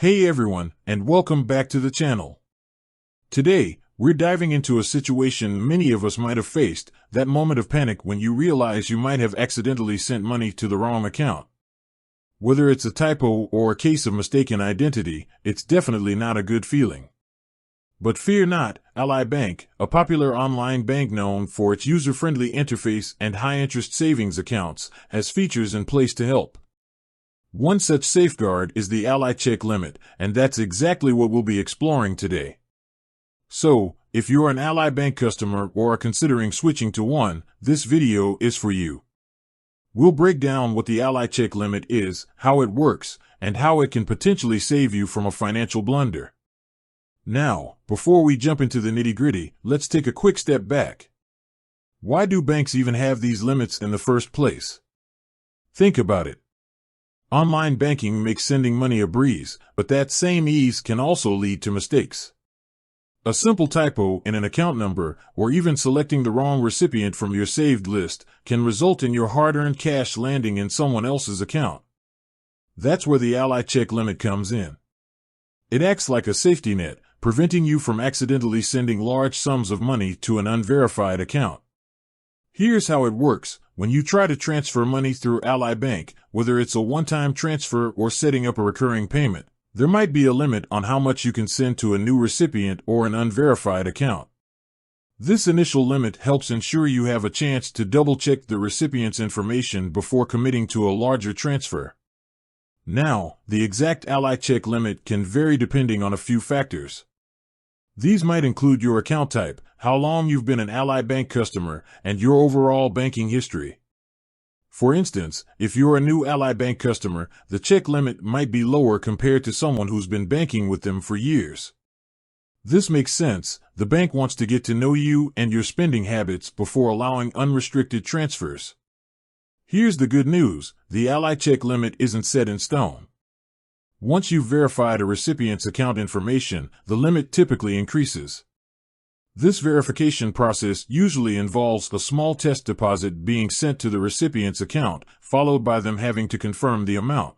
Hey everyone, and welcome back to the channel. Today, we're diving into a situation many of us might have faced, that moment of panic when you realize you might have accidentally sent money to the wrong account. Whether it's a typo or a case of mistaken identity, it's definitely not a good feeling. But fear not, Ally Bank, a popular online bank known for its user-friendly interface and high-interest savings accounts, has features in place to help. One such safeguard is the Ally Check Limit, and that's exactly what we'll be exploring today. So, if you're an Ally Bank customer or are considering switching to one, this video is for you. We'll break down what the Ally Check Limit is, how it works, and how it can potentially save you from a financial blunder. Now, before we jump into the nitty-gritty, let's take a quick step back. Why do banks even have these limits in the first place? Think about it. Online banking makes sending money a breeze, but that same ease can also lead to mistakes. A simple typo in an account number, or even selecting the wrong recipient from your saved list, can result in your hard-earned cash landing in someone else's account. That's where the Ally Check Limit comes in. It acts like a safety net, preventing you from accidentally sending large sums of money to an unverified account. Here's how it works. When you try to transfer money through Ally Bank, whether it's a one-time transfer or setting up a recurring payment, there might be a limit on how much you can send to a new recipient or an unverified account. This initial limit helps ensure you have a chance to double-check the recipient's information before committing to a larger transfer. Now, the exact Ally Check Limit can vary depending on a few factors. These might include your account type, how long you've been an Ally Bank customer, and your overall banking history. For instance, if you're a new Ally Bank customer, the check limit might be lower compared to someone who's been banking with them for years. This makes sense. The bank wants to get to know you and your spending habits before allowing unrestricted transfers. Here's the good news. The Ally Check Limit isn't set in stone. Once you've verified a recipient's account information, the limit typically increases. This verification process usually involves a small test deposit being sent to the recipient's account, followed by them having to confirm the amount.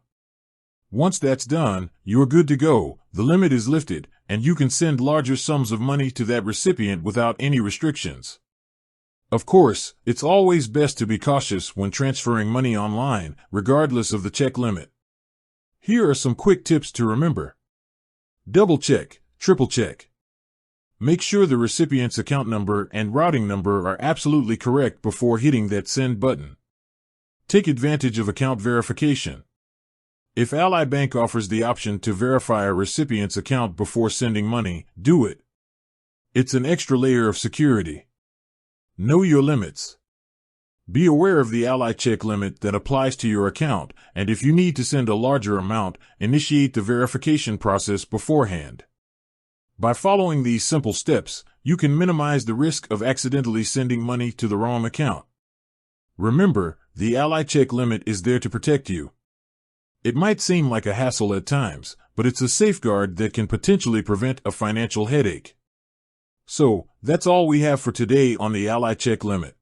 Once that's done, you're good to go. The limit is lifted, and you can send larger sums of money to that recipient without any restrictions. Of course, it's always best to be cautious when transferring money online, regardless of the check limit. Here are some quick tips to remember. Double check, triple check. Make sure the recipient's account number and routing number are absolutely correct before hitting that send button. Take advantage of account verification. If Ally Bank offers the option to verify a recipient's account before sending money, do it. It's an extra layer of security. Know your limits. Be aware of the Ally Check Limit that applies to your account, and if you need to send a larger amount, initiate the verification process beforehand. By following these simple steps, you can minimize the risk of accidentally sending money to the wrong account. Remember, the Ally Check Limit is there to protect you. It might seem like a hassle at times, but it's a safeguard that can potentially prevent a financial headache. So, that's all we have for today on the Ally Check Limit.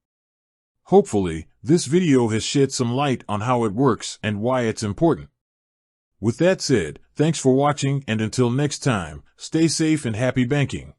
Hopefully, this video has shed some light on how it works and why it's important. With that said, thanks for watching, and until next time, stay safe and happy banking.